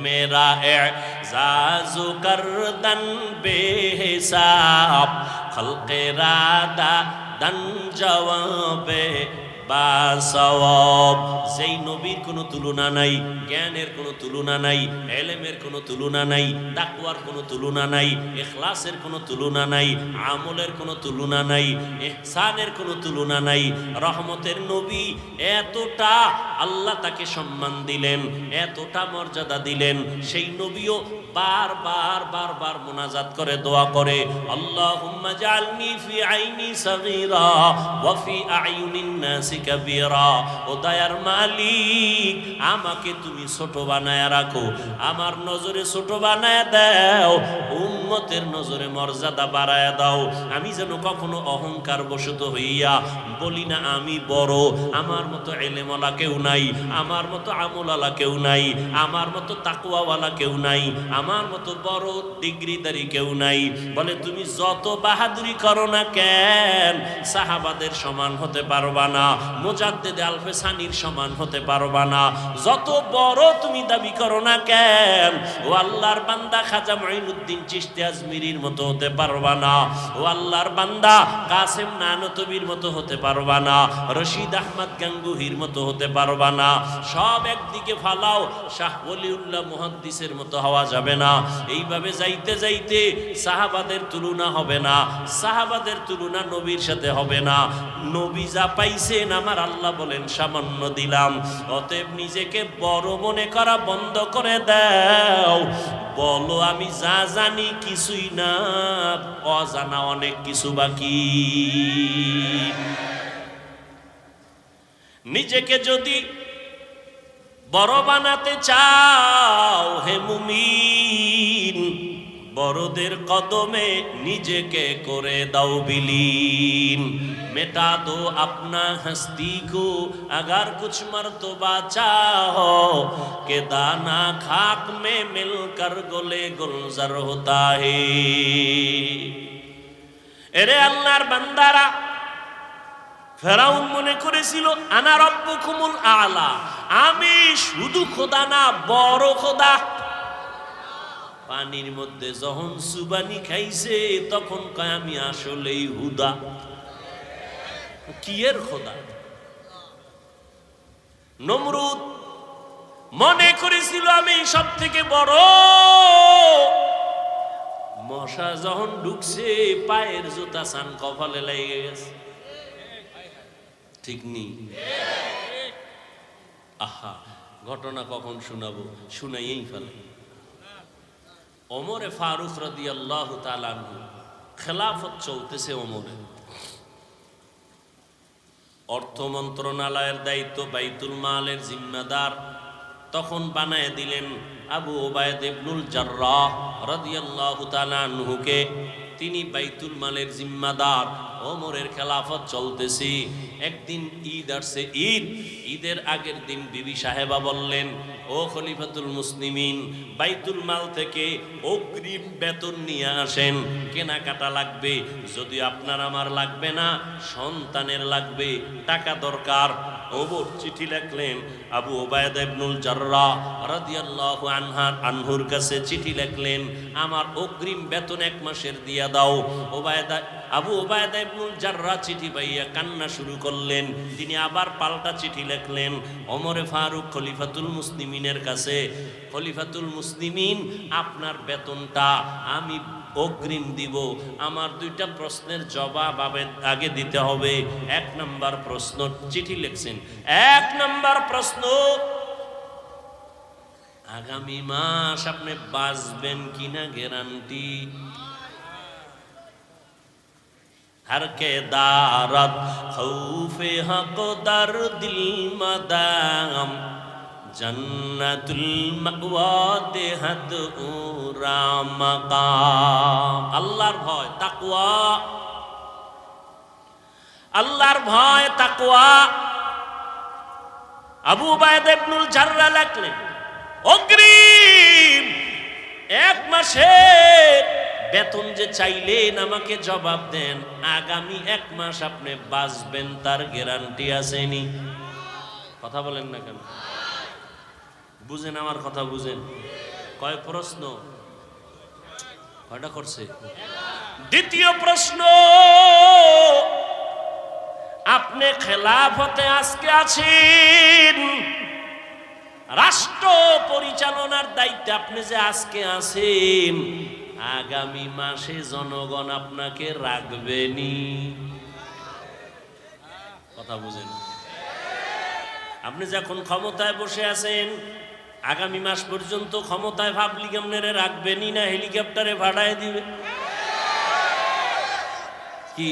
मेरा एजाज़ु करदन बेहिसाब खल्क़े रादा दन जवाबे বাসওয়াব। যেই নবীর কোনো তুলনা নাই, জ্ঞানের কোনো তুলনা নাই, ইলমের কোনো তুলনা নাই, তাকওয়ার কোনো তুলনা নাই, ইখলাসের কোনো তুলনা নাই, আমলের কোনো তুলনা নাই, ইহসানের কোনো তুলনা নাই। রহমতের নবী এতটা আল্লাহ তাকে সম্মান দিলেন, এতটা মর্যাদা দিলেন, সেই নবীও বারবার মুনাজাত করে দোয়া করে, আল্লাহুম্মা জাআলনি ফি আইনি সাগীরা ওয়া ফি আয়ুনিন নাসি কাবীরা। ও দয়ার মালিক, আমাকে তুমি ছোট বানায়া রাখো, আমার নজরে ছোট বানায়া দাও, উম্মতের নজরে মর্যাদা বাড়ায়া দাও। আমি যেন কখনো অহংকার বশত হইয়া বলি না আমি বড়, আমার মতো ইলমওয়ালা কেউ নাই, আমার মতো আমলওয়ালা কেউ নাই, আমার মতো তাকওয়াওয়ালা কেউ নাই, আমার মতো বড় ডিগ্রিদারি কেউ নাই। বলে তুমি যত বাহাদুরি করো না কেন, সাহাবাদের সমান হতে পারবা না, মুজাদ্দিদ আলফে সানির সমান হতে পারবা না। যত বড় তুমি দাবি করো না কেন, ও আল্লাহর বান্দা খাজা মুঈনুদ্দিন চিশতি আজমিরির মতো হতে পারবা না, ও আল্লাহর বান্দা কাসেম নানতবির মতো হতে পারবা না, রশিদ আহমদ গাঙ্গুহির মতো হতে পারবা না। সব একদিকে ফালাও, শাহ ওলিউল্লাহ মুহাদ্দিসের মতো হওয়া যাবে না। এইভাবে যাইতে যাইতে সাহাবাদের তুলনা হবে না, সাহাবাদের তুলনা নবীর সাথে হবে না। নবী যা পাইছেন আমার আল্লাহ বলেন সামান্য দিলাম। অতএব নিজেকে বড় মনে করা বন্ধ করে দাও, বলো আমি যা জানি কিছুই না, অজানা অনেক কিছু বাকি। নিজেকে যদি বড় বানাতে চাও হে মুমিন, বড়দের কদমে নিজেকে করে দাও বিলীন। মেটা দো আপনা হস্তি কো अगर कुछ मर्तबा चाहो के दाना खाक में मिलकर गोले गुलजार होता है। এরে আল্লাহর বান্দারা, ফেরাউন মনে করেছিল আনা রব্বুকুমুল আলা, আমি শুধু খোদা না বড় খোদা। পানির মধ্যে যখন সুবানি খাইছে তখন কয় আমি আসলেই হুদা। কি এর খোদা? নমরুদ মনে করেছিল আমি সব থেকে বড়। মশা যখন ঢুকছে পায়ের জুতা সান কপালে লেগে গেছে। ঠিক নেই? আহা, ঘটনা কখন শোনাবো, শুনাইয়েই ফেলে। ওমরে ফারুক রাদিয়াল্লাহু তাআলা আনহু, খেলাফত চলতেছে ওমরের। অর্থ মন্ত্রণালয়ের দায়িত্ব, বাইতুল মালের জিম্মাদার তখন বানায় দিলেন আবু উবাইদা ইবনুল জাররাহ রাদিয়াল্লাহু তাআলা আনহুকে। তিনি বাইতুল মালের জিম্মাদার। ওমরের খেলাফত চলতেছে। একদিন ঈদ আসছে, ঈদের আগের দিন বিবি সাহেবা বললেন, ও খলিফাতুল মুসলিমিন, বাইতুল মাল থেকে অগ্রিম বেতন নিয়ে আসেন, কেনাকাটা লাগবে। যদি আপনার আমার লাগবে না, সন্তানের লাগবে, টাকা দরকার। ওমর চিঠি লিখলেন আবু উবাইদা ইবনুল জাররাহ রাদিয়াল্লাহু আনহুর কাছে চিঠি লিখলেন, আমার অগ্রিম বেতন 1 মাসের দিয়া দাও। আবু উবাইদা ইবনুল জাররাহ চিঠি পাইয়া কান্না শুরু করলেন। তিনি আবার পাল্টা চিঠি লিখলেন ওমরে ফারুক খলিফাতুল মুসলিমিনের কাছে, খলিফাতুল মুসলিমিন, আপনার বেতনটা আমি অগ্রিম দিব। আমার 2টা প্রশ্নের জবাব আগে দিতে হবে। 1 নম্বর প্রশ্ন, চিঠি লিখছেন, 1 নম্বর প্রশ্ন, আগামী মাস আপনি বাঁচবেন কিনা গ্যারান্টি? हर के दारत खौफे हक दर दिल मदाम जन्नतुल मअवा देहत उरा मकाम। আল্লাহর ভয় তাকওয়া, আল্লাহর ভয় তাকওয়া। আবু উবাইদা ইবনুল জাররাহ লিখলেন, অগ্রিম 1 মাসের বেতন যে চাইলেন আমাকে জবাব দেন, আগামী 1 মাস আপনি বাঁচবেন তার গ্যারান্টি আসেনি? কথা বলেন না কেন? বুঝেন আমার কথা, বুঝেন। কয় প্রশ্ন? কয়টা করছে? দ্বিতীয় প্রশ্ন, আপনি খেলাফতে আজকে আছেন, রাষ্ট্র পরিচালনার দায়িত্বে আপনি যে আজকে আছেন, আগামী মাসে জনগণ আপনাকে রাখবেনি। কথা বুঝেন? আপনি যখন ক্ষমতায় বসে আছেন, আগামী মাস পর্যন্ত ক্ষমতায় ভাবলি আপনারে রাখবেনি না হেলিকপ্টারে ভাড়ায় দিবে? কি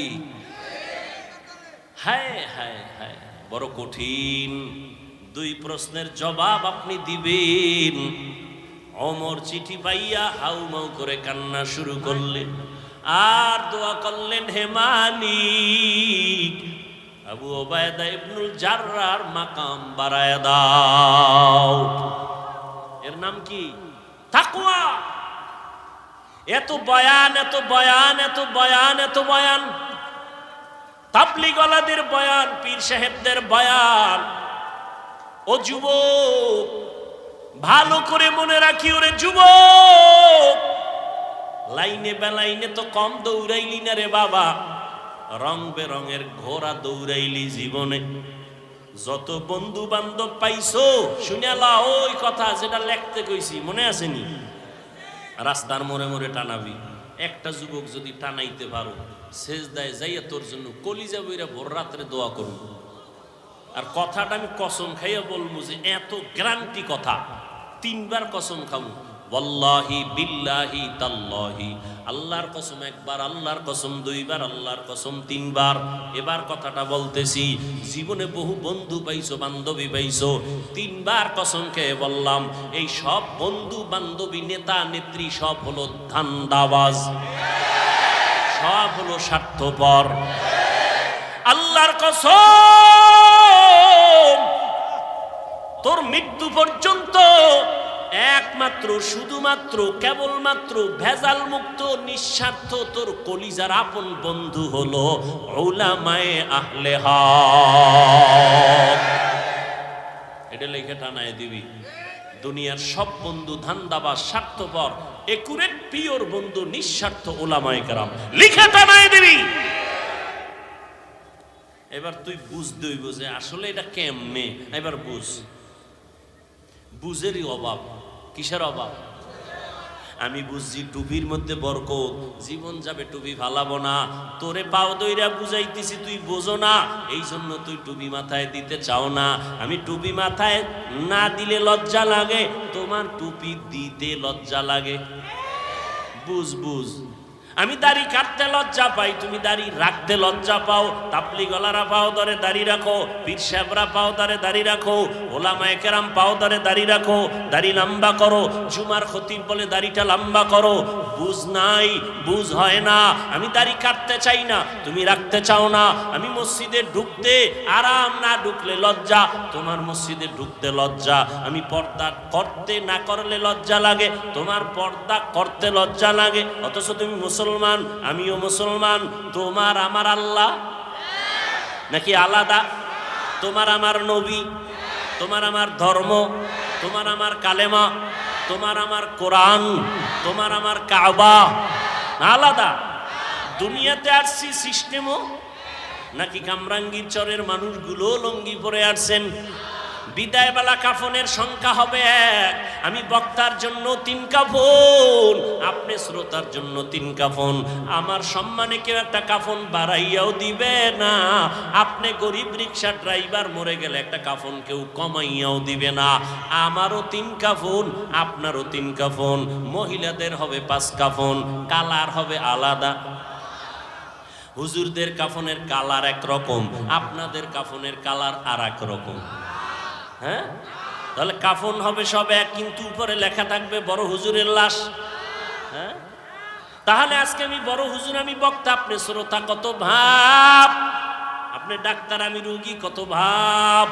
হায় হায় হায়, বড় কঠিন। দুই প্রশ্নের জবাব আপনি দিবেন। ওমর চিঠি পাইয়া হাউমাউ করে কান্না শুরু করলেন আর দোয়া করলেন, হে মালিক, আবু ওবায়দা ইবনুল জাররার মাকাম বাড়ায় দাও। এর নাম কি? তাকওয়া। এত বয়ান, এত বয়ান, এত বয়ান, এত বয়ান, তাবলীগওয়ালাদের বয়ান, পীর সাহেবদের বয়ান। ও যুবক, ভালো করে মনে রাখি, ওরে যুবক, লাইনে বেলাইনে তো কম দৌড়াইলি না রে বাবা, রং বেরঙের ঘোড়া দৌড়াইলি জীবনে। যত বন্ধু বান্ধব পাইছো শুনালা ওই কথা যেটা লেখতে কইছি, মনে আসেনি? রাস্তার মোড়ে মোড়ে টানাবি। একটা যুবক যদি টানাইতে পারো, সেজদায় যাইয়া তোর জন্য কলিজা বইরা ভোর রাত্রে দোয়া করব। আর কথাটা আমি কসম খাইয়া বলবো যে এত গ্যারান্টি কথা, 3 বার কসম খাবো, ওয়াল্লাহি বিল্লাহি তাল্লাহি। আল্লাহর কসম 1 বার, আল্লাহর কসম 2 বার, আল্লাহর কসম 3 বার। এবার কথাটা বলতেছি, জীবনে বহু বন্ধু পাইছো, বান্ধবী পাইছো, 3 বার কসম খেয়ে বললাম, এই সব বন্ধু বান্ধবী, নেতা নেত্রী সব হলো ধান্দাবাজ, সব হলো স্বার্থপর। আল্লাহর কসম, তোর মৃত্যু পর্যন্ত একমাত্র শুধুমাত্র কেবলমাত্র ভেজাল মুক্ত নিঃস্বার্থ তোর কলিজার আপন বন্ধু হলো উলামায়ে আহলে হক। এটা লিখে টানায় দিবি। দুনিয়ার সব বন্ধু ধান্দাবাজ, স্বার্থপর, একুরেট পিওর বন্ধু নিঃস্বার্থ উলামায়ে কেরাম, লিখে টানায় দিবি। এবার তুই বুঝতে হইব যে আসলে এটা কেমনে। এবার বুঝ, বুঝেরই অভাব। কিসের অভাব? আমি বুঝছি টুপির মধ্যে বরকত, জীবন যাবে টুপি ফালাবো না। তোরে পাও দইরা বুঝাইতেছি, তুই বোঝো না, এই জন্য তুই টুপি মাথায় দিতে চাও না। আমি টুপি মাথায় না দিলে লজ্জা লাগে, তোমার টুপি দিতে লজ্জা লাগে। বুঝ বুঝ। আমি দাড়ি কাটতে লজ্জা পাই, তুমি দাড়ি রাখতে লজ্জা পাও। তাবলীগওয়ালারা পাও ধরে দাড়ি রাখো, পীর সাহেবরা পাও ধরে দাড়ি রাখো, ওলামায়ে কেরাম পাও ধরে দাড়ি রাখো, দাড়ি লম্বা করো। জুমার খতিব বলে দাড়িটা লম্বা করো। বুঝ নাই, বুঝ হয় না। আমি দাড়ি কাটতে চাই না, তুমি রাখতে চাও না। আমি মসজিদে ঢুকতে আরাম, না ঢুকলে লজ্জা, তোমার মসজিদে ঢুকতে লজ্জা। আমি পর্দা করতে না করলে লজ্জা লাগে, তোমার পর্দা করতে লজ্জা লাগে। অথচ তুমি মুসলমান, আমিও মুসলমান। তোমার আমার আল্লাহ নাকি আলাদা? তোমার আমার নবী, তোমার আমার ধর্ম, তোমার আমার কালেমা, তোমার আমার কোরআন, তোমার আমার কাবা আলাদা। দুনিয়াতে আসছি সিস্টেমও নাকি কামরাঙ্গীর চরের মানুষগুলো লঙ্গি পরে আসছেন। বিদায়বেলা কাফনের সংখ্যা হবে 1। আমি বক্তার জন্য 3 কাফন, আপনি শ্রোতার জন্য 3 কাফন। আমার সম্মানে কেউ একটা কাফন বাড়াইয়াও দিবে না। আপনি গরিব রিক্সা ড্রাইভার মরে গেলে একটা কাফন কেউ কমাইয়াও দিবে না। আমারও 3 কাফন, আপনারও 3 কাফন। মহিলাদের হবে 5 কাফন, কালার হবে আলাদা। হুজুরদের কাফনের কালার একরকম, আপনাদের কাফনের কালার আর এক রকম। হ্যাঁ, তাহলে কাফন হবে সব এক, কিন্তু উপরে লেখা থাকবে বড় হুজুরের লাশ। হ্যাঁ, তাহলে আজকে আমি বড় হুজুর, আমি বক্তা, আপনি শ্রোতা, কত ভাব। আপনি ডাক্তার, আমি রোগী, কত ভাব।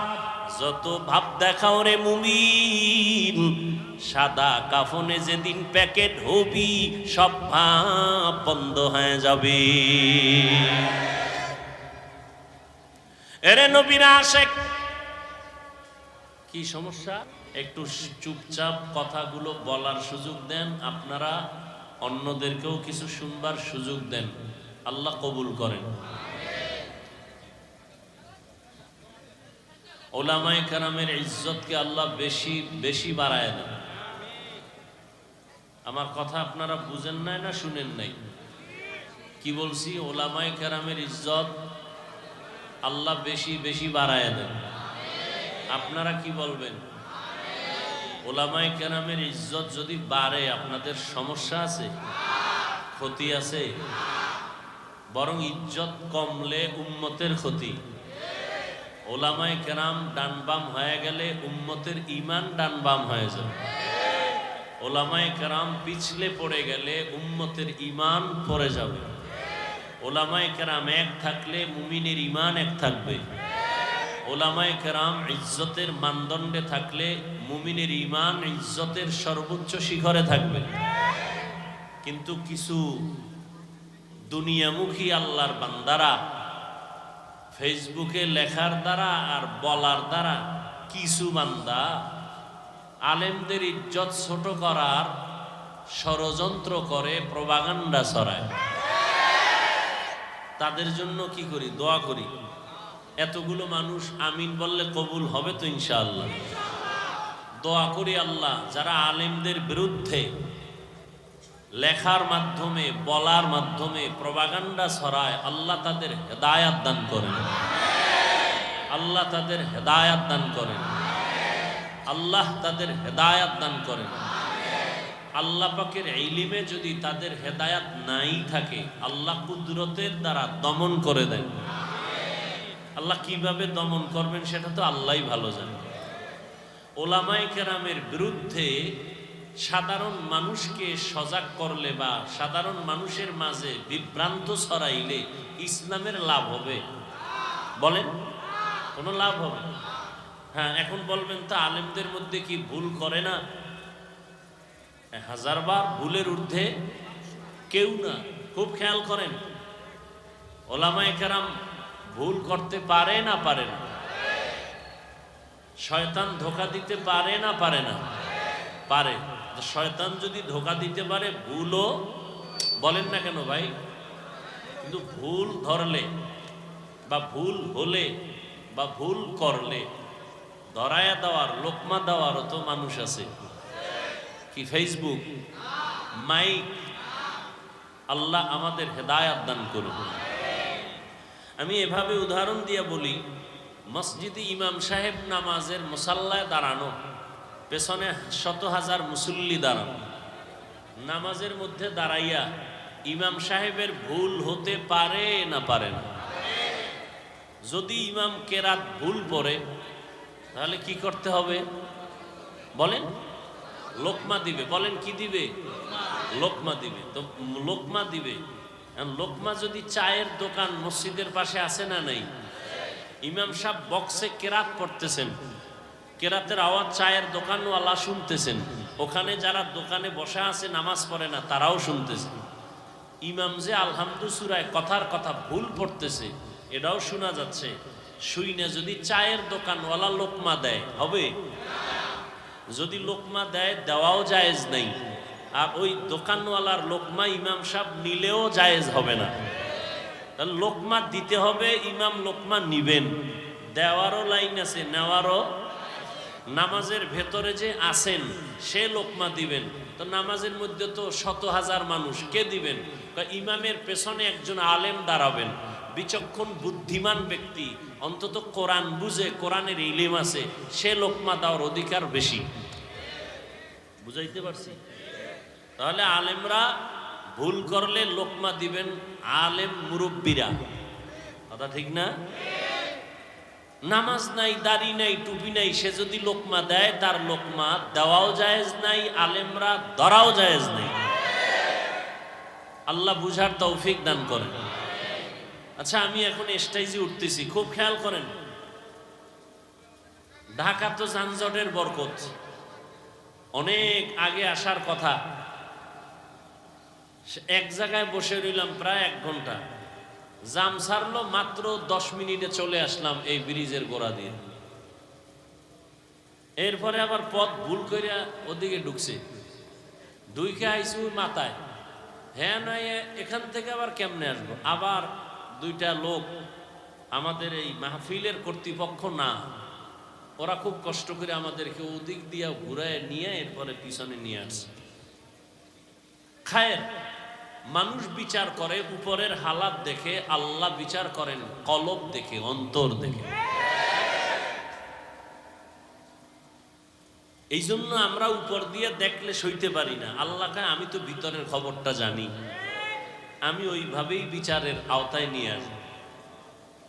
যত ভাব দেখাও রে মুমিন, সাদা কাফনে যেদিন প্যাকেট হবি সব ভাব বন্ধ হয়ে যাবে। এরে নবীরা আশেক, কি সমস্যা? একটু চুপচাপ কথাগুলো বলার সুযোগ দেন, আপনারা অন্যদেরকেও কিছু শুনবার সুযোগ দেন, আল্লাহ কবুল করেন। ওলামায়ে কেরামের ইজ্জতকে আল্লাহ বেশি বেশি বাড়ায় দেন। আমার কথা আপনারা বুঝেন নাই না শুনেন নাই? কি বলছি? ওলামায়ে কেরামের ইজ্জত আল্লাহ বেশি বেশি বাড়ায় দেন। আপনারা কি বলবেন? ওলামায়ে কেরামের ইজ্জত যদি বাড়ে আপনাদের সমস্যা আছে? ক্ষতি আছে? বরং ইজ্জত কমলে উম্মতের ক্ষতি। ওলামায়ে কেরাম ডানবাম হয়ে গেলে উম্মতের ঈমান ডানবাম হয়ে যাবে। ওলামায়ে কেরাম পিছলে পড়ে গেলে উম্মতের ঈমান পড়ে যাবে। ওলামায়ে কেরাম এক থাকলে মুমিনের ঈমান এক থাকবে। ওলামায়ে কেরাম ইজ্জতের মানদণ্ডে থাকলে মুমিনের ঈমান ইজ্জতের সর্বোচ্চ শিখরে থাকবে। কিন্তু কিছু দুনিয়ামুখী আল্লাহর বান্দারা ফেসবুকে লেখার দ্বারা আর বলার দ্বারা কিছু বান্দা আলেমদের ইজ্জত ছোট করার ষড়যন্ত্র করে, প্রপাগান্ডা ছড়ায়। তাদের জন্য কি করি? দোয়া করি। এতগুলো মানুষ আমিন বললে কবুল হবে তো ইনশাআল্লাহ? দোয়া করি আল্লাহ যারা আলেমদের বিরুদ্ধে লেখার মাধ্যমে বলার মাধ্যমে প্রপাগান্ডা ছড়ায়, আল্লাহ তাদের হেদায়াত দান করেন। আল্লাহ তাদের হেদায়াত দান করেন। আল্লাহ তাদের হেদায়াত দান করেন। আল্লাহ পাকের ইলমে যদি তাদের হেদায়াত নাই থাকে, আল্লাহ কুদরতের দ্বারা দমন করে দেন। আল্লাহ কিভাবে দমন করবেন সেটা তো আল্লাহই ভালো জানেন। ওলামায়ে কেরামের বিরুদ্ধে সাধারণ মানুষকে সজাগ করলে বা সাধারণ মানুষের মাঝে বিভ্রান্ত ছড়াইলে ইসলামের লাভ হবে? বলেন, কোনো লাভ হবে? হ্যাঁ, এখন বলবেন তা আলেমদের মধ্যে কি ভুল করে না? 1000 বার ভুলের ঊর্ধ্বে কেউ না। খুব খেয়াল করেন, ওলামায়ে কেরাম ভুল করতে পারে না পারে না? শয়তান ধোঁকা দিতে পারে না পারে না? পারে। শয়তান যদি ধোঁকা দিতে পারে, ভুলও বলেন না কেন ভাই? কিন্তু ভুল ধরলে বা ভুল হলে বা ভুল করলে ধরায়া দেওয়ার, লোকমা দেওয়ারও তো মানুষ আছে। কি ফেসবুক, মাইক? আল্লাহ আমাদের হেদায়াত দান করুন। আমি এভাবে উদাহরণ দিয়ে বলি, মসজিদে ইমাম সাহেব নামাজের মুসাল্লায় দাঁড়ানো, পেছনে 100,000 মুসল্লি দাঁড়ানো, নামাজের মধ্যে দাঁড়াইয়া ইমাম সাহেবের ভুল হতে পারে না পারে না? যদি ইমাম কেরাত ভুল পড়ে তাহলে কি করতে হবে? বলেন, লোকমা দিবে। বলেন, কি দিবে? লোকমা দিবে। তো লোকমা দিবে। লোকমা যদি চায়ের দোকান মসজিদের পাশে আছে না নাই? ইমাম সাহেব বক্সে কেরাত পড়তেছেন, কেরাতের আওয়াজ চায়ের দোকানওয়ালা শুনতেছেন, ওখানে যারা দোকানে বসা আছে নামাজ পড়ে না তারাও শুনতেছে। ইমাম যে আলহামদু সূরায় কথার কথা ভুল পড়তেছে এটাও শোনা যাচ্ছে। শুইনা যদি চায়ের দোকানওয়ালা লোকমা দেয় হবে? যদি লোকমা দেয়, দেওয়াও জায়েজ নাই। আর ওই দোকানওয়ালার লোকমা ইমাম সাহেব নিলেও জায়েজ হবে না। তাহলে লোকমা দিতে হবে, ইমাম লোকমা নিবেন। দেওয়ারও লাইন আছে, নেওয়ারও। নামাজের ভেতরে যে আসেন সে লোকমা দিবেন। তো নামাজের মধ্যে তো 100,000 মানুষ, কে দিবেন? ইমামের পেছনে একজন আলেম দাঁড়াবেন, বিচক্ষণ বুদ্ধিমান ব্যক্তি, অন্তত কোরআন বুঝে, কোরআনের ইলম আছে, সে লোকমা দেওয়ার অধিকার বেশি। বুঝাইতে পারছি? তাহলে আলেমরা ভুল করলে লোকমা দিবেন আলেম মুরব্বীরা। কথা ঠিক না? নামাজ নাই, দাড়ি নাই, টুপি নাই, সে যদি লোকমা দেয় তার লোকমা দেওয়াও জায়েজ নাই, আলেমরা ধরাও জায়েজ নাই। আল্লাহ বুঝার তৌফিক দান করেন। আচ্ছা, আমি এখন স্টেজে উঠতেছি, খুব খেয়াল করেন। ঢাকা তো যানজটের বরকত, অনেক আগে আসার কথা, এক জায়গায় বসে রইলাম প্রায় 1 ঘন্টা। জাম ছাড়লো মাত্র 10 মিনিটে চলে আসলাম এই ব্রিজের গোড়া দিয়ে। এরপরে আবার পথ ভুল করিয়া ওদিকে ঢুকছে, দুইকে আইসি মাথায়, হ্যাঁ নয় এখান থেকে আবার কেমনে আসবো। আবার দুইটা লোক আমাদের এই মাহফিলের কর্তৃপক্ষ না, ওরা খুব কষ্ট করে আমাদেরকে ওদিক দিয়া ঘুরায় নিয়ে এরপরে পিছনে নিয়ে আসছে। খায়ের মানুষ বিচার করে উপরের হালাত দেখে, আল্লাহ বিচার করেন কলব দেখে, অন্তর দেখে। এই জন্য আমরা উপর দিয়ে দেখলে সইতে পারি না। আল্লাহকে আমি তো ভিতরের খবরটা জানি, আমি ওইভাবেই বিচারের আওতায় নিয়ে আসি।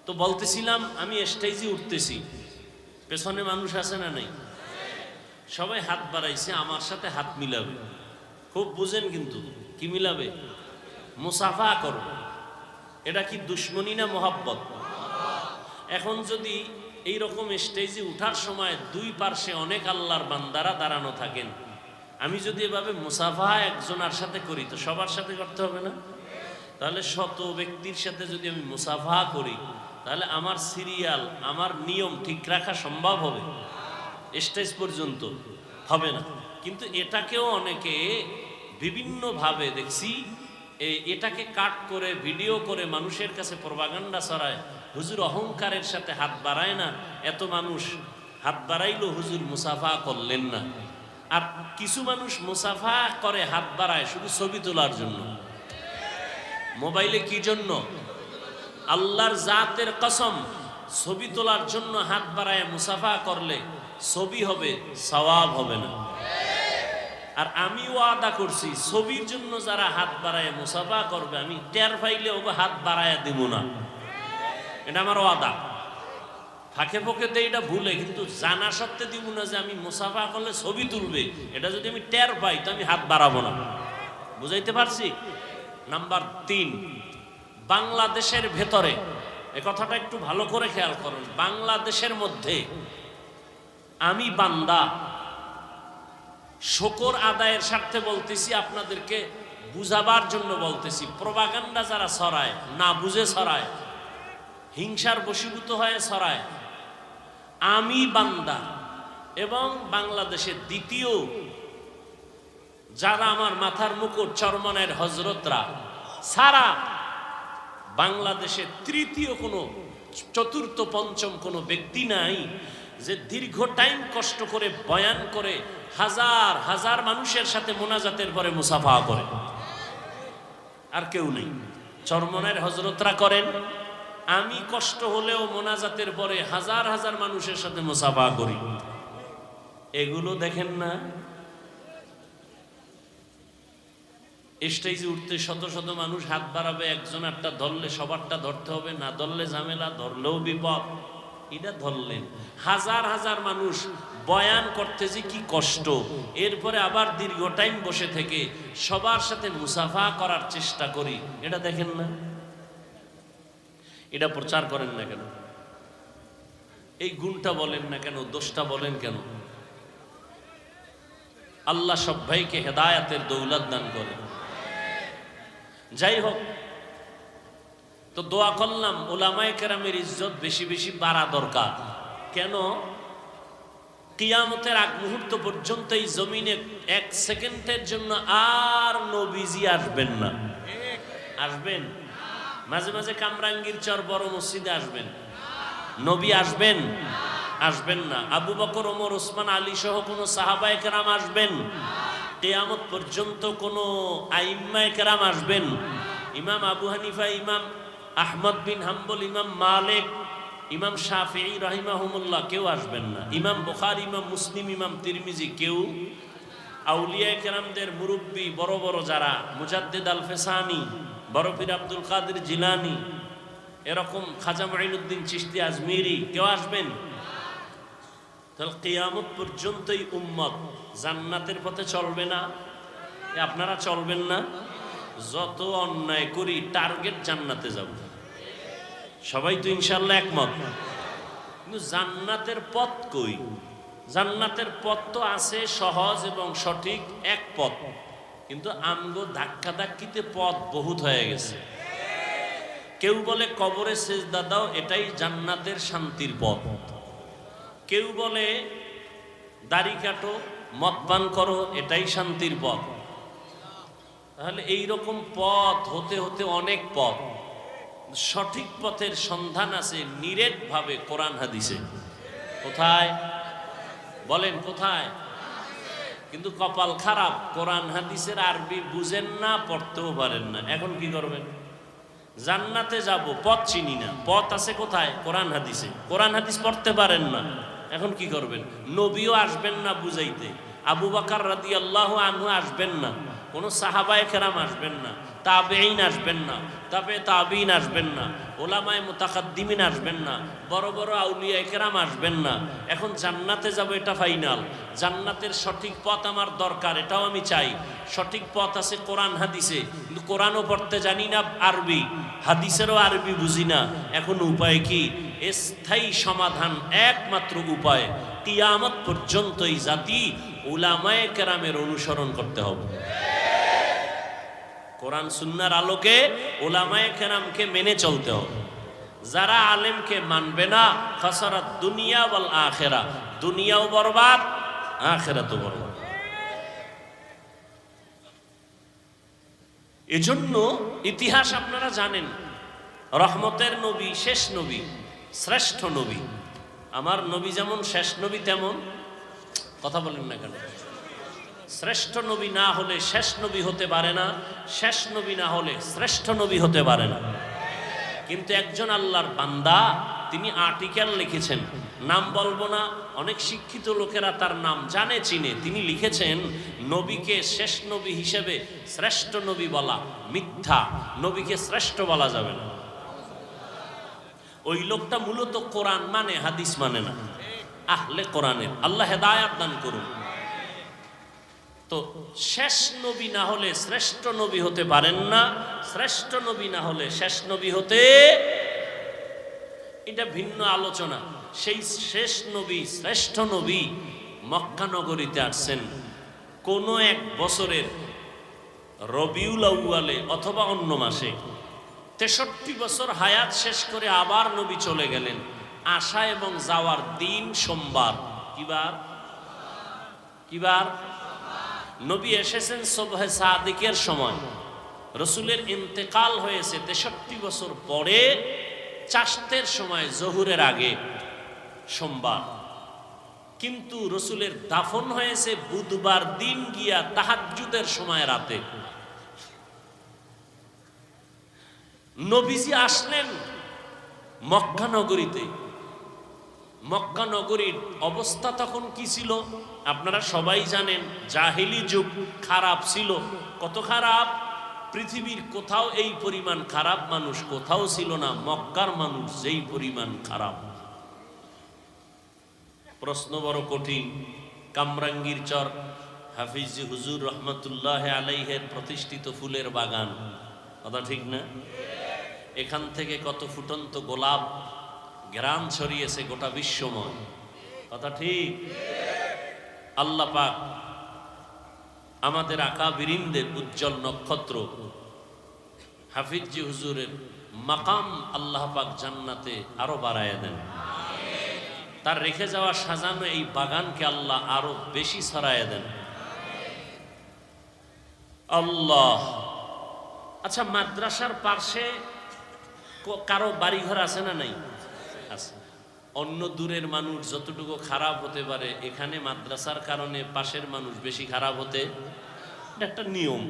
তো বলতেছিলাম আমি স্টেজে উঠতেছি, পেছনে মানুষ আছে না নাই? সবাই হাত বাড়াইছে, আমার সাথে হাত মিলাবে। খুব বুঝেন কিন্তু, কি মিলাবে? মুসাফা করবে। এটা কি দুশ্মনী না মহাব্বত? এখন যদি এই রকম স্টেজে উঠার সময় দুই পার্শ্বে অনেক আল্লাহর বান্দারা দাঁড়ানো থাকেন, আমি যদি এভাবে মুসাফা একজনের সাথে করি তো সবার সাথে করতে হবে না? তাহলে শত ব্যক্তির সাথে যদি আমি মুসাফা করি তাহলে আমার সিরিয়াল, আমার নিয়ম ঠিক রাখা সম্ভব হবে? স্টেজ পর্যন্ত হবে না। কিন্তু এটাকেও অনেকে বিভিন্নভাবে দেখছি, এটাকে কাট করে ভিডিও করে মানুষের কাছে প্রপাগান্ডা ছড়ায়। হুজুর অহংকারের সাথে হাত বাড়ায় না, এত মানুষ হাত বাড়াইলো, হুজুর মুসাফা করলেন না। আর কিছু মানুষ মুসাফা করে হাত বাড়ায় শুধু ছবি তোলার জন্য। মোবাইলে কি জন্য? আল্লাহর জাতের কসম, ছবি তোলার জন্য হাত বাড়ায় মুসাফা করলে ছবি হবে, সওয়াব হবে না। আর আমি ওয়াদা করছি, ছবির জন্য যারা হাত বাড়ায় মুসাফা করবে আমি টের পাইলে ওকে হাত বাড়ায় দিব না। এটা আমার ওয়াদা। ফাঁকে ফোঁকে তো এটা ভুলে, কিন্তু জানা সত্ত্বে দিব না যে আমি মুসাফা করলে ছবি তুলবে। এটা যদি আমি টের পাই তো আমি হাত বাড়াবো না। বুঝাইতে পারছি? নাম্বার 3, বাংলাদেশের ভেতরে, এ কথাটা একটু ভালো করে খেয়াল করুন, বাংলাদেশের মধ্যে আমি বান্দা, শুকর আদায়ের স্বার্থে বলতেছি, আপনাদেরকে বুঝাবার জন্য বলতেছি। প্রপাগান্ডা যারা ছড়ায়, না বুঝে ছড়ায়, হিংসার বশীভূত হয়ে ছড়ায়, আমি বান্দা এবং বাংলাদেশের দ্বিতীয় যারা আমার মাথার মুকুট চরমনের হজরতরা সারা, বাংলাদেশের তৃতীয় কোনো, চতুর্থ পঞ্চম কোনো ব্যক্তি নাই যে দীর্ঘ টাইম কষ্ট করে বয়ান করে হাজার হাজার মানুষের সাথে মোনাজাতের পরে মুসাফা করে। আর কেউ নেই। চরমনের হজরতরা করেন, আমি কষ্ট হলেও মোনাজাতের পরে হাজার হাজার মানুষের সাথে মুসাফা করি। এগুলো দেখেন না? স্টেজে উঠতে শত শত মানুষ হাত বাড়াবে, একজন একটা ধরলে সবারটা ধরতে হবে, না ধরলে ঝামেলা, ধরলেও বিপদ। এটা ধরলেন, হাজার হাজার মানুষ বয়ান করতে যে কি কষ্ট, এরপরে আবার দীর্ঘ টাইম বসে থেকে সবার সাথে মুসাফা করার চেষ্টা করি, এটা দেখেন না? এটা প্রচার করেন না কেন? এই গুণটা বলেন না কেন? দোষটা বলেন কেন? আল্লাহ সব ভাইকে হেদায়েতের দৌলত দান করেন। যাই হোক, তো দোয়া করলাম উলামায়ে কেরামের ইজ্জত বেশি বেশি বাড়া দরকার। কেন? কিয়ামতের আগ মুহূর্ত পর্যন্ত এই জমিনে 1 সেকেন্ডের জন্য আর নবীজি আসবেন না। আসবেন? মাঝে মাঝে কামরাঙ্গীর চর বড় মসজিদে আসবেন। নবী আসবেন? আসবেন না। আবু বকর, ওমর, ওসমান, আলী সহ কোন সাহাবায়ে কেরাম আসবেন? কিয়ামত পর্যন্ত কোন আইম্মায়ে কেরাম আসবেন? ইমাম আবু হানিফা, ইমাম আহমদ বিন হাম্বল, ইমাম মালিক, ইমাম শাফিঈ রাহিমাহুমুল্লাহ কেউ আসবেন না। ইমাম বুখারী, ইমাম মুসলিম, ইমাম তিরমিজি কেউ, আউলিয়ায়ে কেরামদের মুরব্বী বড় বড় যারা, মুজাদ্দিদ আল ফেসানি, বড় পীর আব্দুল কাদের জিলানী, এরকম খাজা মুঈনুদ্দিন চিশতি আজমিরি কেউ আসবেন? তাহলে কিয়ামত পর্যন্তই উম্মত জান্নাতের পথে চলবে না? আপনারা চলবেন না? যত অন্যায় করি টার্গেট জান্নাতে যাব। সবাই তো ইনশাআল্লাহ একমত। কিন্তু জান্নাতের পথ কই? জান্নাতের পথ তো আছে সহজ এবং সঠিক এক পথ, কিন্তু আমগো ধাক্কা ধাক্কিতে পথ বহুত হয়ে গেছে। কেউ বলে কবরে সেজদা দাও, এটাই জান্নাতের শান্তির পথ। কেউ বলে দাড়ি কাটো, মদ পান করো, এটাই শান্তির পথ। তাহলে এইরকম পথ হতে হতে অনেক পথ। সঠিক পথের সন্ধান আছে নিরেট ভাবে কোরআন হাদিসে। কোথায় বলেন, কোথায়? কিন্তু কপাল খারাপ, কোরআন হাদিসের আরবি বুঝেন না, পড়তেও পারেন না। এখন কি করবেন? জান্নাতে যাব, পথ চিনি না, পথ আছে কোথায়? কোরআন হাদিসে। কোরআন হাদিস পড়তে পারেন না, এখন কি করবেন? নবীও আসবেন না বুঝাইতে, আবু বকর রাদিয়াল্লাহু আনহু আসবেন না, কোনো সাহাবায়ে কেরাম আসবেন না, তাবেঈন আসবেন না, তাবেঈন আসবেন না, ওলামায়ে মুতাকাদ্দিমিন আসবেন না, বড় বড় আউলিয়ায়ে কেরাম আসবেন না। এখন জান্নাতে যাব, এটা ফাইনাল। জান্নাতের সঠিক পথ আমার দরকার, এটাও আমি চাই। সঠিক পথ আছে কোরআন হাদিসে, কিন্তু কোরআনও পড়তে জানি না আরবি, হাদিসেরও আরবি বুঝি না। এখন উপায় কি? স্থায়ী সমাধান একমাত্র উপায়, কিয়ামত পর্যন্ত এই জাতি উলামায়ে কেরামের অনুসরণ করতে হবে। কোরআন সুন্নাহর আলোকে উলামায়ে কেরামকে মেনে চলতে হবে। যারা আলেমকে মানবে না, খাসারাত দুনিয়া ওয়াল আখিরা, দুনিয়াও বরবাদ, আখিরাতও বরবাদ। এজন্য ইতিহাস আপনারা জানেন, রহমতের নবী, শেষ নবী, শ্রেষ্ঠ নবী। আমার নবী যেমন শেষ নবী, তেমন কথা বলেন না কেন? শ্রেষ্ঠ নবী না হলে শেষ নবী হতে পারে না, শেষ নবী না হলে শ্রেষ্ঠ নবী হতে পারে না। কিন্তু একজন আল্লাহর বান্দা, তিনি আর্টিকেল লিখেছেন, নাম বলবো না, অনেক শিক্ষিত লোকেরা তার নাম জানে, চিনে। তিনি লিখেছেন, নবীকে শেষ নবী হিসেবে শ্রেষ্ঠ নবী বলা মিথ্যা, নবীকে শ্রেষ্ঠ বলা যাবে না। ওই লোকটা মূলত কোরআন মানে, হাদিস মানে না, আহলে কোরআনের। আল্লাহ হেদায়াত দান করুন। তো শেষ নবী না হলে শ্রেষ্ঠ নবী হতে পারেন না, শ্রেষ্ঠ নবী না হলে শেষ নবী হতে, এটা ভিন্ন আলোচনা। সেই শেষ নবী, শ্রেষ্ঠ নবী মক্কা নগরীতে আসছেন কোন এক বছরের রবিউল আউয়ালে অথবা অন্য মাসে। 63 বছর হায়াত শেষ করে আবার নবী চলে গেলেন। আসা এবং যাওয়ার দিন সোমবার। কিবার? কিবার? নবী এসেছেন সুবহে সাদিকের সময়, রসুলের ইন্তেকাল হয়েছে 63 বছর পরে, চাশতের সময়, জহুরের আগে, সোমবার। কিন্তু রসুলের দাফন হয়েছে বুধবার দিন গিয়া তাহাজ্জুদের সময় রাতে। নবীজি আসলেন মক্কা নগরীতে। মক্কা নগরীর অবস্থা তখন কি ছিল আপনারা সবাই জানেন। জাহিলি যুগ, খারাপ ছিল। কত খারাপ! পৃথিবীর কোথাও এই পরিমাণ খারাপ মানুষ কোথাও ছিল না, মক্কার মানুষ যেই পরিমাণ খারাপ। প্রশ্ন বড় কঠিন। কামরাঙ্গীর চর, হাফিজ হুজুর রহমতুল্লাহ আলাইহের প্রতিষ্ঠিত ফুলের বাগান, কথা ঠিক না? এখান থেকে কত ফুটন্ত গোলাপ গ্রাম ছড়িয়েছে গোটা বিশ্বময়, কথা ঠিক? আল্লাহ পাক আমাদের আকাবিরিনদের উজ্জ্বল নক্ষত্র হাফিজ হুজুরের মাকাম আল্লাহ পাক জান্নাতে আরো বাড়ায় দেন। তার রেখে যাওয়া সাজানো এই বাগানকে আল্লাহ আরো বেশি ছড়ায় দেন। আল্লাহ। আচ্ছা, মাদ্রাসার পাশে কারো বাড়িঘর আছে না নাই? আছে। অন্য দূরের মানুষ যতটুকু খারাপ হতে পারে, এখানে মাদ্রাসার কারণে পাশের মানুষ বেশি খারাপ হতে, এটা একটা নিয়ম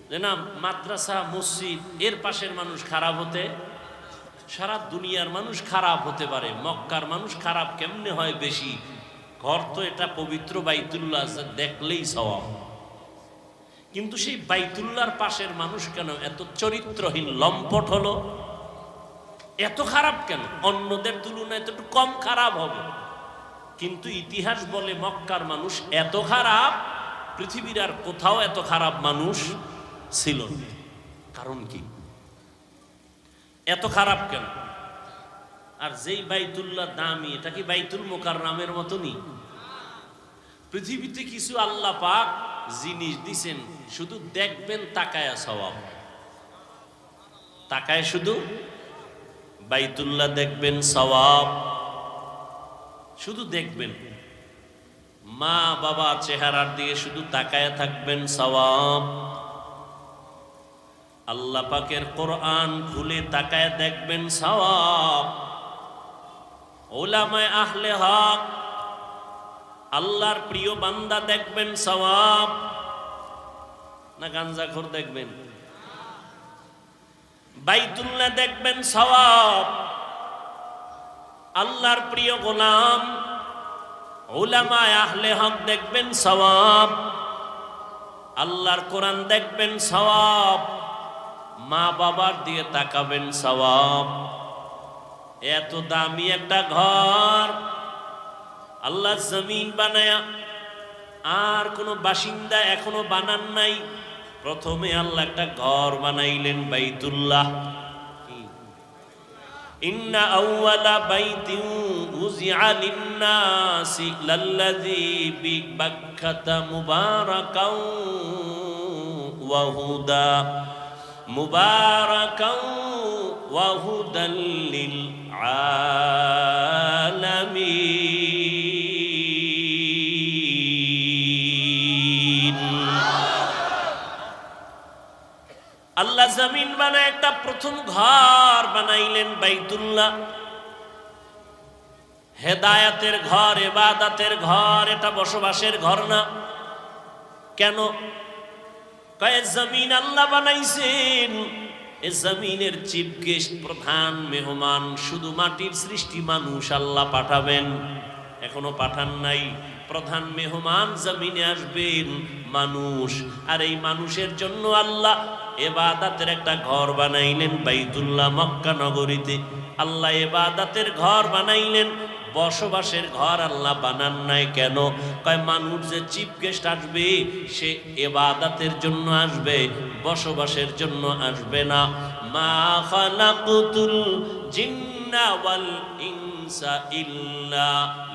যে না, মাদ্রাসা মসজিদ এর পাশের মানুষ খারাপ হতে, সারা দুনিয়ার মানুষ খারাপ হতে পারে, মক্কার মানুষ খারাপ কেমনে হয় বেশি? ঘর তো এটা পবিত্র বাইতুল্লাহ, দেখলেই সওয়াব। কিন্তু সেই বাইতুল্লাহর পাশের মানুষ কেন এত চরিত্রহীন, লম্পট হলো? এত খারাপ কেন? অন্যদের তুলনায় তো একটু কম খারাপ হবে। কিন্তু ইতিহাস বলে মক্কার মানুষ এত খারাপ, পৃথিবীর আর কোথাও এত খারাপ মানুষ ছিল না। কারণ কি? এত খারাপ কেন? আর যেই বাইতুল্লাহ দামি, এটা কি বাইতুল মুকাররমের মতনই? পৃথিবীতে কিছু আল্লাহ পাক জিনিস দিছেন, শুধু দেখবেন তাকায়া সওয়াব। তাকায় শুধু বাইতুল্লাহ দেখবেন সওয়াব, শুধু দেখবেন। মা বাবা চেহারার দিকে শুধু তাকায় থাকবেন, সওয়াব। আল্লাহ পাকের কোরআন খুলে তাকায় দেখবেন, সওয়াব। উলামায়ে আহলে হক, আল্লাহর প্রিয় বান্দা দেখবেন, সওয়াব। না গাঞ্জাখোর দেখবেন? বাইতুল্লাহ দেখবেন, সওয়াব। আল্লাহর প্রিয় গোলাম উলামায়ে আহলে হক দেখবেন, সওয়াব। আল্লাহর কোরআন দেখবেন, সওয়াব। মা বাবার দিয়ে তাকাবেন, সওয়াব। এত দামি একটা ঘর আল্লাহ জমিন বানায়া, আর কোনো বাসিন্দা এখনো বানান নাই। প্রথমে আল্লাহ একটা ঘর বানাইলেন, বাইতুল্লাহ। ইন্না আউওয়ালা বাইতিন উযিআ লিন-নাসি লাল্লাযী বিবাক্কাতা মুবারাকাও ওয়া হুদা মুবারাকাও ওয়া হুদাল লিল আলামিন। আল্লাহ জমিন বানায় একটা প্রথম ঘর বানাইলেন, বাইতুল্লাহ। হেদায়াতের ঘর, ইবাদতের ঘর, এটা বসবাসের ঘর না। কেন? কয় জমিন আল্লাহ বানাইছেন, এ জমিনের চিফ গেস্ট, প্রধান মেহমান শুধু মাটির সৃষ্টি মানুষ আল্লাহ পাঠাবেন। এখনো পাঠান নাই। প্রধান মেহমান জমিনে আসবেন মানুষ, আর এই মানুষের জন্য আল্লাহ ইবাদতের একটা ঘর বানাইলেন, বাইতুল্লাহ মক্কা নগরীতে। আল্লাহ ইবাদতের ঘর বানাইলেন, বসবাসের ঘর আল্লাহ বানান নাই। কেন? কয় মানুষ যে চিফ গেস্ট আসবে, সে ইবাদতের জন্য আসবে, বসবাসের জন্য আসবে না। মা খালাকুতুল জিন্না ওয়াল ইনসা ইল্লা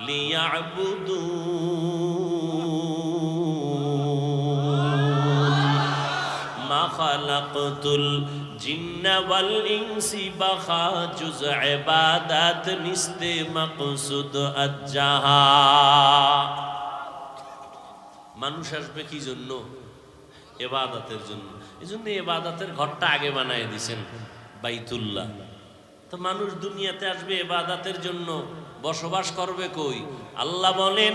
লিয়াবুদুন। মা খালাকুতুল জিন্না ওয়াল ইনসি বাখা জুজ ইবাদত নিস্তে মাকসুদ আজ্জাহা। মানুষ আসবে কি জন্য? ইবাদতের জন্য। এজন্য ইবাদতের ঘরটা আগে বানায় দিয়েছেন, বাইতুল্লাহ। তো মানুষ দুনিয়াতে আসবে ইবাদতের জন্য, বসবাস করবে কই? আল্লাহ বলেন,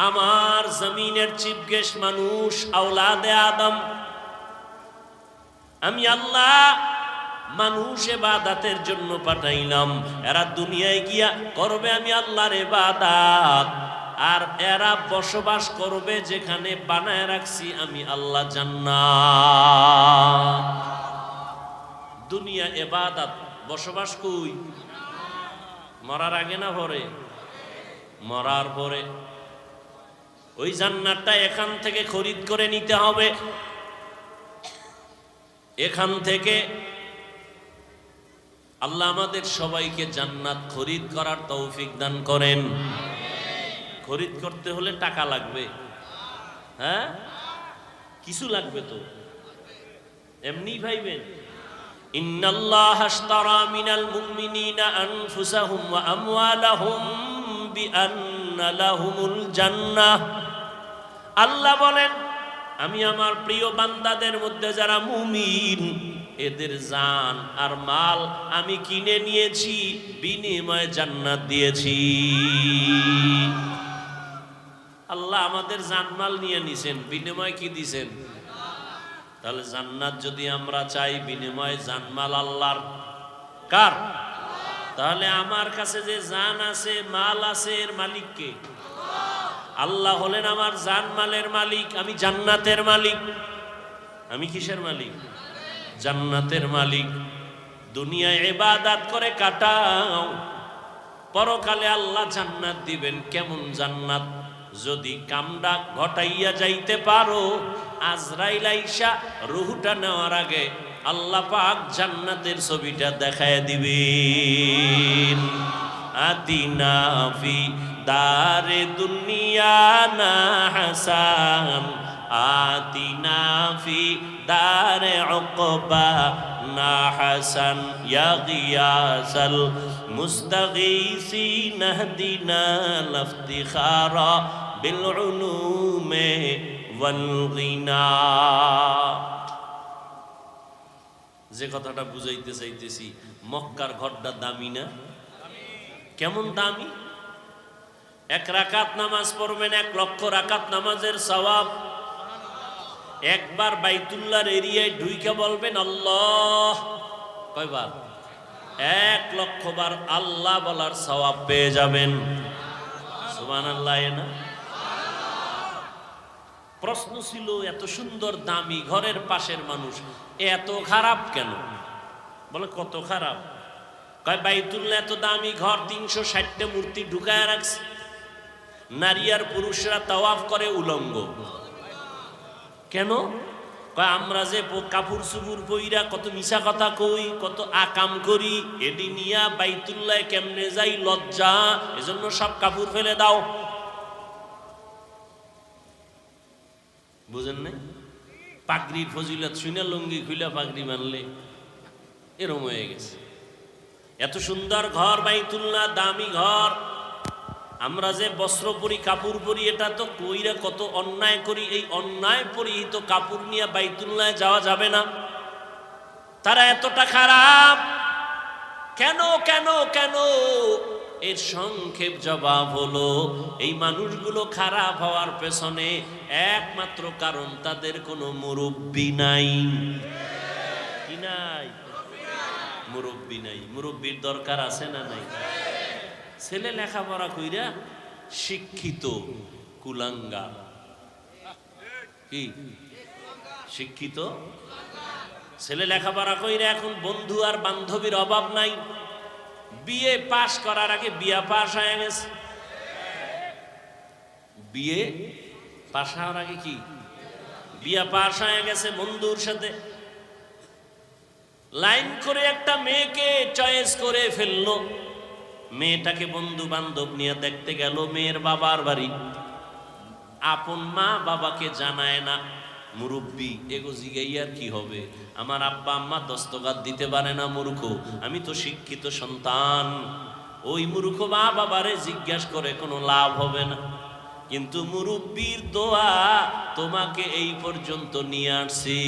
আমার জমিনের চিফ গেস্ট মানুষ, আওলাদে আদম। আমি আল্লাহ মানুষ ইবাদতের জন্য পাঠাইলাম। এরা দুনিয়ায় গিয়া করবে আমি আল্লাহর ইবাদত, আর এরা বসবাস করবে যেখানে বানায় রাখছি আমি আল্লাহ, জান্নাত। দুনিয়া ইবাদত, বসবাস কই? মরার আগে না পরে? মরার পরে। ওই জান্নাতটা এখান থেকে খরিদ করে নিতে হবে। এখান থেকে আল্লাহ আমাদের সবাইকে জান্নাত খরিদ করার তৌফিক দান করেন। খরিদ করতে হলে টাকা লাগবে, হ্যাঁ? কিছু লাগবে তো, এমনি ভাইবেন। ইন্নাল্লাহা আশতারা মিনাল মুমিনিনা আনফুসাহুম ওয়া আমওয়ালাহুম বিআন্না লাহুমুল জান্নাহ। আল্লাহ বলেন, আমি আমার প্রিয় বান্দাদের মধ্যে যারা মুমিন, এদের জান আর মাল আমি কিনে নিয়েছি, বিনিময়ে জান্নাত দিয়েছি। আল্লাহ আমাদের জানমাল নিয়ে নিছেন, বিনিময়ে কি দিছেন? তাহলে জান্নাত যদি আমরা চাই, বিনিময়ে জানমাল আল্লাহর। কার? তাহলে আমার কাছে যে জান আছে, মাল আছে, এর মালিক কে? আল্লাহ হলেন আমার জানমালের মালিক। আমি জান্নাতের মালিক। আমি কিসের মালিক? জান্নাতের মালিক। দুনিয়ায় ইবাদত করে কাটাও, পরকালে আল্লাহ জান্নাত দিবেন। কেমন জান্নাত? যদি কামটা ঘটাইয়া যাইতে পারো, আজরাইল আইসা রূহটা নেওয়ার আগে আল্লাহ পাক জান্নাতের ছবিটা দেখায় দিবেন। আতিনা ফি দারে দুনিয়া না হাসান, আতিনা ফি দারে উকবা না হাসান ইয়া গিয়াসাল মুস্তাগীসিন ইহদিনা লাফতিখারা বিল উলুমে ওয়াল গিনা। যে কথাটা বুঝাইতে চাইতেছি, মক্কার ঘরটা দামি না? কেমন দামি? 1 রাকাত নামাজ পড়বেন 1 লক্ষ রাকাত নামাজের সওয়াব। একবার বাইতুল্লাহর এরিয়ায় ঢুইকে বলবেন আল্লাহ, কয়বার? 1 লক্ষ বার আল্লাহ বলার সওয়াব পেয়ে যাবেন। সুবহানাল্লাহ না? প্রশ্ন ছিল, এত সুন্দর দামি ঘরের পাশের মানুষ এত খারাপ কেন? বলে কত খারাপ? কয় বাইতুল্লাহ এত দামি ঘর, 360টা মূর্তি ঢুকায় রাখছে, নারী আর পুরুষরা তাওয়াফ করে উলঙ্গ। কেন? কয় আমরা যে কাপড় চুপুর পইরা কত মিছা কথা কই, কত আকাম করি, এডি নিয়া বাইতুল্লাহ কেমনে যাই লজ্জা, এজন্য সব কাপড় ফেলে দাও। বুঝেন নাই? পাগড়ির ফজিলত শুনে লুঙ্গি খুলে পাগড়ি মানলে এরম হয়ে গেছে। এত সুন্দর ঘর বাইতুল্লাহ, দামি ঘর, আমরা যে বস্ত্র পরি, কাপড় পরি, এটা তো কইরা কত অন্যায় করি। এই অন্যায় পরিহিত কাপড় নিয়ে বাইতুল্লাহ যাওয়া যাবে না। তারা এতটা খারাপ কেন? কেন কেন? এর সংক্ষেপ জবাব হলো, এই মানুষগুলো খারাপ হওয়ার পেছনে একমাত্র কারণ তাদের কোনো মুরব্বি নাই। কি নাই? মুরব্বি নাই। মুরব্বির দরকার আছে না নাই? ছেলে লেখাপড়া কইরা শিক্ষিত কুলাঙ্গার। কি শিক্ষিত? ছেলে লেখাপড়া কইরা এখন বন্ধু আর বান্ধবীর অভাব নাই। বিয়ে পাশ করার আগে বিয়া পাশ হয়ে গেছে। বিয়ে পাশ হওয়ার আগে কি বিয়া পাশ হয়ে গেছে। বন্ধুর সাথে লাইন করে একটা মেয়েকে চয়েস করে ফেললো। মেয়েটাকে বন্ধু বান্ধব নিয়ে দেখতে গেল মেয়ের বাবার বাড়ি। আপন মা বাবাকে জানায় না। মুরব্বী এগো জিগাইয়ার কি হবে? আমার আব্বা আম্মা দস্তকাত দিতে পারে না, মূর্খ। আমি তো শিক্ষিত সন্তান। ওই মূর্খ মা বাবারে জিজ্ঞাসা করে কোনো লাভ হবে না। কিন্তু মুরব্বীর দোয়া তোমাকে এই পর্যন্ত নিয়ে আসছি।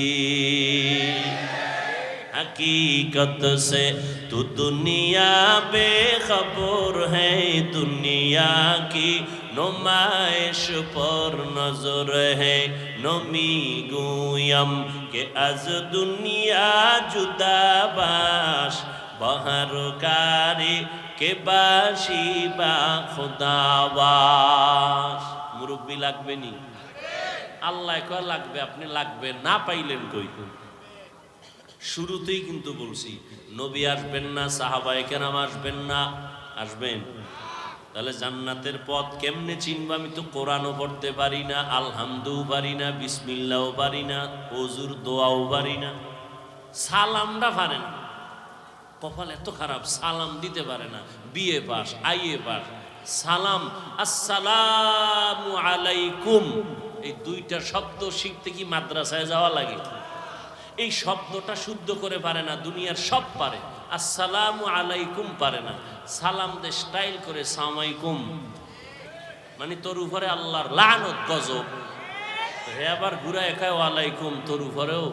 हकीकत से तू दुनिया बेखबर है, दुनिया की नुमाइश पर नजर है। नमी गुयम के आज दुनिया जुदा बाश, बहर कारी के बाशी बा खुदावास। मुरब्बी लागबे नी? আল্লাহ কয় লাগবে, আপনি লাগবে না পাইলেন কই? শুরুতেই কিন্তু বলছি নবী আসবেন না, সাহাবায়ে কেরাম আসবেন না। আসবেন? তাহলে জান্নাতের পথ কেমনে চিনব? আমি তো কোরআনও পড়তে পারি না, আলহামদুও পারি না, বিসমিল্লাহও পারি না, ওযুর দোয়াও পারি না, সালামটা পারে না। কপাল এত খারাপ, সালাম দিতে পারে না। বিএ পাস, আইএ পাস, সালাম আসসালামু আলাইকুম, এই দুইটা শব্দ শিখতে কি মাদ্রাসায় যাওয়া লাগে? এই শব্দটা শুদ্ধ করে পারে না। দুনিয়ার সব পারে, আসসালামু আলাইকুম পারে না। সালাম দে স্টাইল করে সালামাইকুম, মানে তোর উপরে আল্লাহর লানত গজব। হে আবার ঘুরা একাই ওয়ালাইকুম, তোর উপরেও।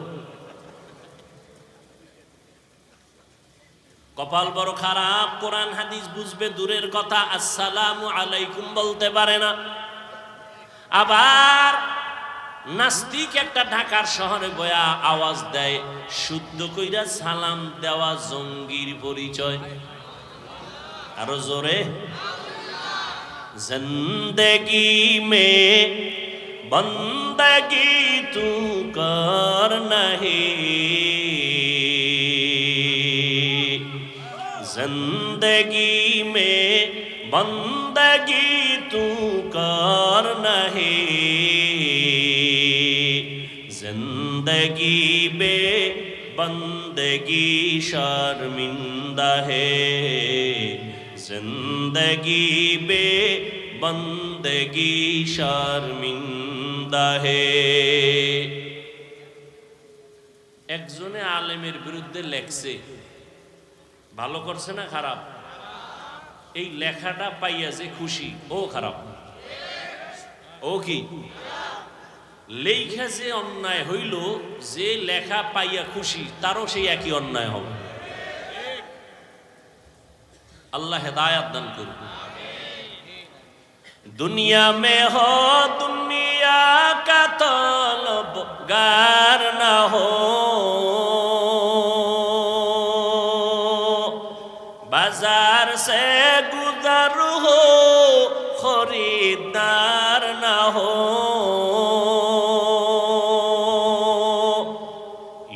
কপাল বড় খারাপ। কোরআন হাদিস বুঝবে দূরের কথা, আসসালামু আলাইকুম বলতে পারে না। আবার নাস্তিক একটা ঢাকার শহরে বয়া আওয়াজ দেয়, শুদ্ধ কইরা সালাম দেওয়া জঙ্গির পরিচয়। আরো জোরে, জিন্দেগি মে বন্দগি তু কর নাহি, जिंदगी में बंदगी तू कर नहीं, जिंदगी बे बंदगी शर्मिंदा है, जिंदगी बे बंदगी शर्मिंदा है। একজনে আলেমের বিরুদ্ধে লেখছে, ভালো করছে না খারাপ? এই লেখাটা পাইয়া যে খুশি, ও খারাপ, ও কি লেখা যে অন্যায় হইল, যে লেখা পাইয়া খুশি তারও সেই একই অন্যায় হবে। আল্লাহ হেদায়াত দান করুন। दुनिया में हो दुनिया का तलबगार ना हो, बाजार से गुजर हो खरीदार ना हो,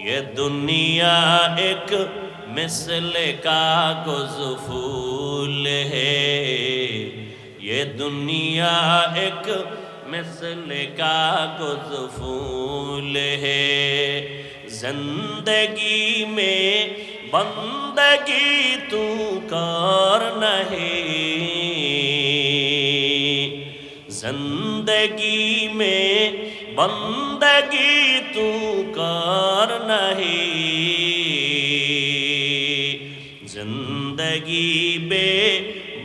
ये दुनिया एक मिसले कागज फूल है, ये दुनिया एक मिसले कागज फूल है, जिंदगी में बंदगी तू कर नहीं, जिंदगी में बंदगी तू कर नहीं, जिंदगी बे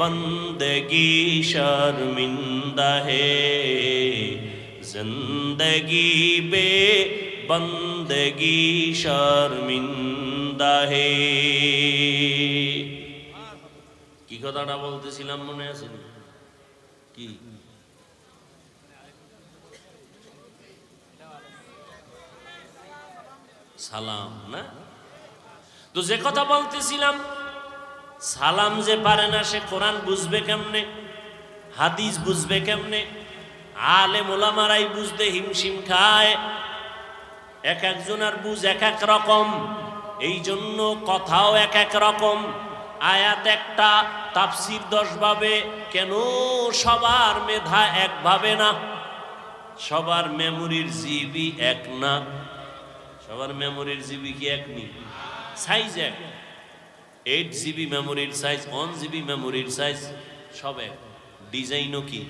बंदगी शर्मिंदा है, जिंदगी बे बंदगी शर्मिंदा है। কি কথাটা বলতেছিলাম মনে আছে কি? সালাম না? তো যে কথা বলতেছিলাম, সালাম যে পারে না সে কোরআন বুঝবে কেমনে, হাদিস বুঝবে কেমনে? আলেম ওলামারাই বুঝতে হিমশিম খায়, এক একজনের বুঝ এক এক রকম, এই জন্য কথাও এক এক রকম। আয়াত একটা, তাফসির 10 ভাবে। কেন? সবার মেধা একভাবে না, সবার মেমোরির জিবি এক না। সবার মেমোরির জিবি কি এক নি? সাইজ এক। 8 জিবি মেমোরির সাইজ, 1 জিবি মেমোরির সাইজ সব এক। ডিজাইনও কি?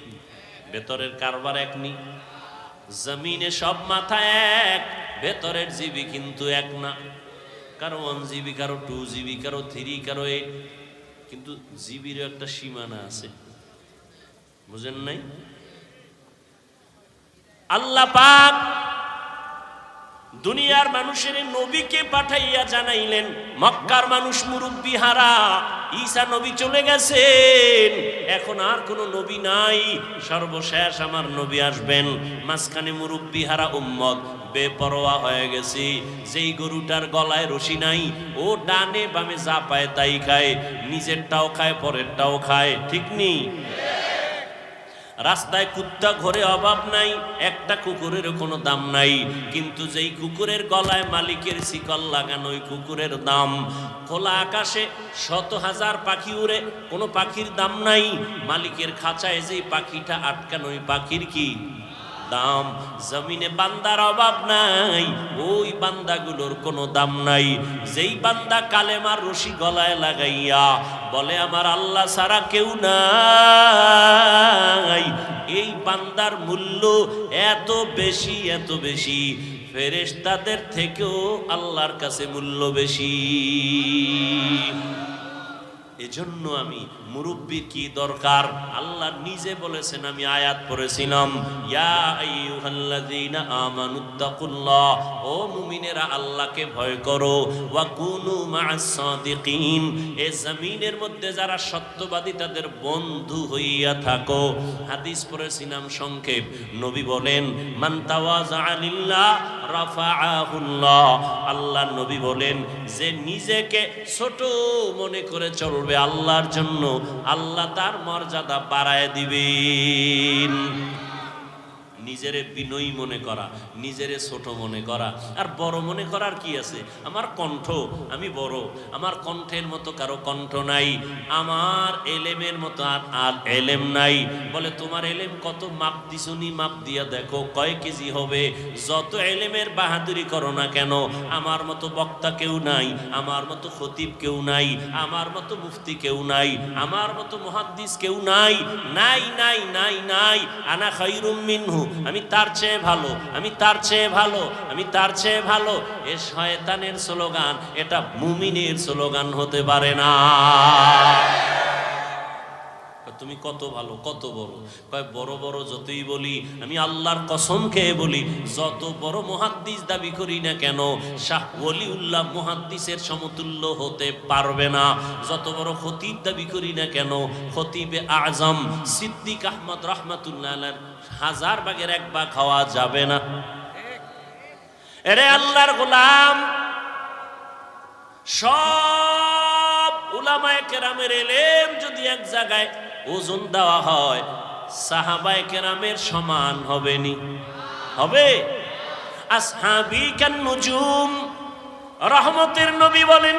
ভেতরের কারবার এক নি। জমিনে সব মাথা এক, ভেতরের জিবি কিন্তু এক না। কারো 1 জিবি, কারো 2 জিবি, কারো 3, কারো 8। কিন্তু জিবিরও একটা সীমানা আছে, বুঝেন নাই? আল্লাহ পাক দুনিয়ার মানুষের নবীকে পাঠাইয়া জানাইলেন, মক্কার মানুষ মুরব্বি হারা, ঈসা নবী চলে গেছেন, এখন আর কোনো নবী নাই, সর্বশেষ আমার নবী আসবেন। মাঝখানে মুরব্বি হারা উম্মত বেপরোয়া হয়ে গেছে। যেই গরুটার গলায় রশি নাই, ও ডানে বামে যা পায় তাই খায়, নিজেরটাও খায় পরেরটাও খায়, ঠিক নেই? রাস্তায় কুত্তা ঘরে অভাব নাই, একটা কুকুরের কোনো দাম নাই, কিন্তু যেই কুকুরের গলায় মালিকের শিকল লাগানো, ওই কুকুরের দাম। খোলা আকাশে 100,000 পাখি উড়ে, কোনো পাখির দাম নাই, মালিকের খাঁচায় যেই পাখিটা আটকানো, ওই পাখির কি দাম? জমিনে বান্দার অভাব নাই, ওই বান্দাগুলোর কোনো দাম নাই। যেই বান্দা কালেমার রশি গলায় লাগাইয়া বলে আমার আল্লাহ ছাড়া কেউ নাই, এই বান্দার মূল্য এত বেশি, এত বেশি, ফেরেশতাদের থেকেও আল্লাহর কাছে মূল্য বেশি। এজন্য আমি মুরব্বির কি দরকার? আল্লাহ নিজে বলেছেন, আমি আয়াত পড়েছিলাম, ইয়া আইয়ুহাল্লাযীনা আমানুত্তাকুল্লাহ, ও মুমিনেরা আল্লাহকে ভয় করো, ওয়া কুনু মা'আস সাদিকিন, এই জমিনের মধ্যে যারা সত্যবাদী তাদের বন্ধু হইয়া থাকো। হাদিস পড়েছিলাম সংক্ষেপ, নবী বলেন, মান তাওয়াযা লিল্লাহ রাফাআহুল্লাহ, আল্লাহ নবী বলেন, যে নিজেকে ছোট মনে করে চলবে আল্লাহর জন্য, আল্লাহ তার মর্যাদা বাড়ায় দিবেন। নিজেরে বিনয়ী মনে করা, নিজেরে ছোট মনে করা আর বড় মনে করার কি আছে? আমার কণ্ঠ, আমি বড়, আমার কণ্ঠের মতো কারো কণ্ঠ নাই, আমার এলেমের মতো আর এলেম নাই। বলে তোমার এলেম কত? মাপ দিছুনি, মাপ দিয়া দেখো কয় কেজি হবে। যত এলেমের বাহাদুরি করো না কেন, আমার মতো বক্তা কেউ নাই, আমার মতো খতিব কেউ নাই, আমার মতো মুফতি কেউ নাই, আমার মতো মুহাদ্দিস কেউ নাই, নাই নাই নাই নাই। আনা খায়রুম মিনহু, আমি তার চেয়ে ভালো, আমি তার চেয়ে ভালো, আমি তার চেয়ে ভালো, এ শয়তানের স্লোগান, এটা মুমিনের স্লোগান হতে পারে না। তুমি কত ভালো, কত বড়, কয় বড় বড় যতই বলি, আমি আল্লাহর কসম খেয়ে বলি, যত বড় মুহাদ্দিস দাবি করি না কেন, শাহ ওলিউল্লাহ মুহাদ্দিসের সমতুল্য হতে পারবে না। যত বড় খতিব দাবি করি না কেন, খতিবে আজম সিদ্দিক আহমদ রাহমাতুল্লাহ আলাইহির 1000 ভাগের 1 ভাগ হওয়া যাবে না। এরে আল্লাহর গোলাম, সব উলামায়ে কেরামের ইলম যদি এক জায়গায় ওজন দেওয়া হয়, সাহাবায়ে কেরামের সমান হবে নি? হবে? আসহাবী কান নুজুম, রহমতের নবী বলেন,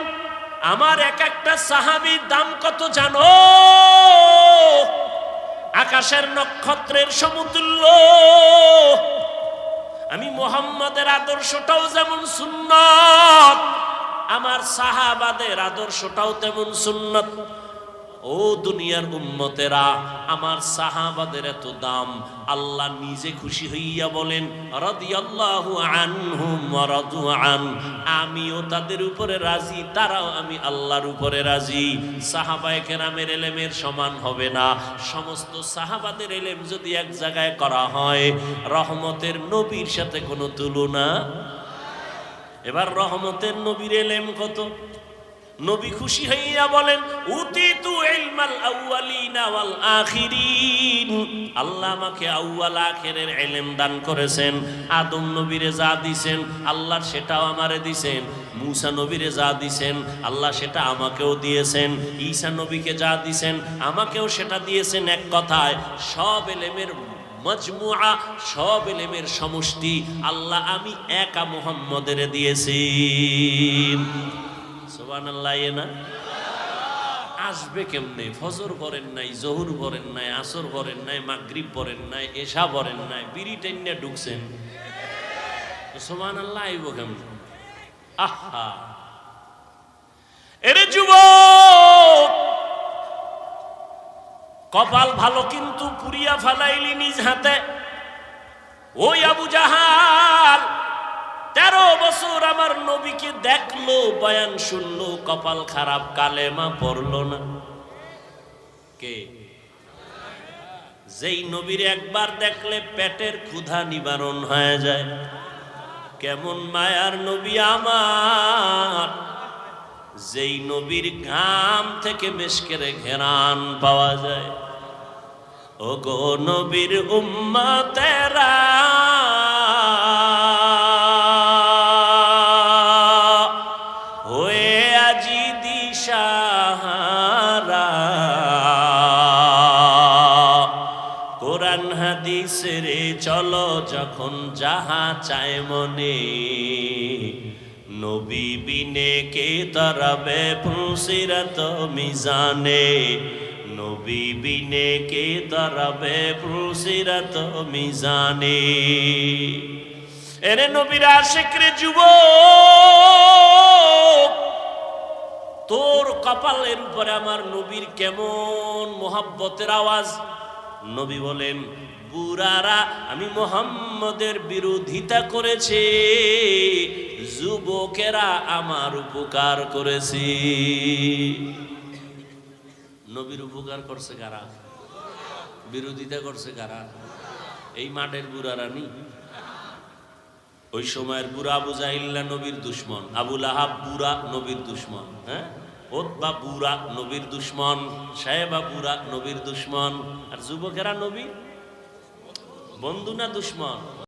আমার এক একটা সাহাবীর দাম কত জানো? আকাশের নক্ষত্রের সমতুল্য। আমি মুহাম্মাদের আদর্শটাও যেমন সুন্নাত, আমার সাহাবাদের আদর্শটাও তেমন সুন্নাত। ও দুনিয়ার উম্মতেরা, আমার সাহাবাদের এত দাম, আল্লাহ নিজে খুশি হইয়া বলেন রাদিয়াল্লাহু আনহুম ওয়া রাদু আন, আমিও তাদের উপরে রাজি, তারাও আমি আল্লাহর উপরে রাজি। সাহাবায়ে কেরামের ইলমের সমান হবে না। সমস্ত সাহাবাদের ইলম যদি এক জায়গায় করা হয়, রহমতের নবীর সাথে কোনো তুলনা। এবার রহমতের নবীর ইলম কত? নবী খুশি হইয়া বলেন উতিতু ইলমাল আউয়ালিনা ওয়াল আখিরিন, আল্লাহ আমাকে আউয়াল আখিরের ইলম দান করেছেন। আদম নবীরে যা দিবেন আল্লাহ সেটাও আমারে দিবেন, মুসা নবীরে যা দিবেন আল্লাহ সেটা আমাকেও দিয়েছেন, ঈসা নবীকে যা দিবেন আমাকেও সেটা দিয়েছেন। এক কথায় সব ইলমের মজমুআ, সব ইলমের সমষ্টি আল্লাহ আমি একা মুহাম্মদের দিয়েছি। সুবহানাল্লাহ। না আসবে কেমনে? ফজর পড়েন নাই, জোহর পড়েন নাই, আসর পড়েন নাই, মাগরিব পড়েন নাই, এশা পড়েন নাই, বিড়ি টেনে ঢুকছেন, সুবহানাল্লাহ আইব কেমনে? আহা, এরে যুবক, কপাল ভালো কিন্তু পুরিয়া ফালাইলি নিজ হাতে। ওই আবু জাহাল 13 বছর আমার নবীকে দেখলো, বয়ান শুনলো, কপাল খারাপ, কালেমা পড়লো না। কে? যেই নবীর একবার দেখলে পেটের ক্ষুধা নিবারণ হয়ে যায়। কেমন মায়ার নবী আমার, যেই নবীর ঘাম থেকে মেশকের ঘেরান পাওয়া যায়। ও গো নবীর উম্মতেরা, হয়ে আজি দিশাহারা, কোরআন হাদিসের চলো যখন যাহা চায় মনে, নবী বিনে কে তরবে ফুলসিরাত মিজানে, নবী বিনে কে তরবে ফুলসিরাত মিজানে। এরে নবীর আশিক রে যুবক, তোর কপালের উপরে আমার নবীর কেমন মোহাব্বতের আওয়াজ। নবী বলেন বুড়ারা আমি মুহাম্মদের বিরোধিতা করেছে, যুবকেরা আমার উপকার করেছে। নবীর উপকার করছে কারা? বিরোধিতা করছে কারা? এই মাঠের বুড়ারা নি। ওই সময়ের বুড়া আবু জাহিল্লা নবীর দুশ্মন, আবু লাহাব বুড়া নবীর দুশ্মন, হ্যাঁ, ওতবা বুড়া নবীর দুশ্মন, সাহেবা বুড়া নবীর দুশ্মন, আর যুবকেরা নবীর বন্ধু না দুশ্মন?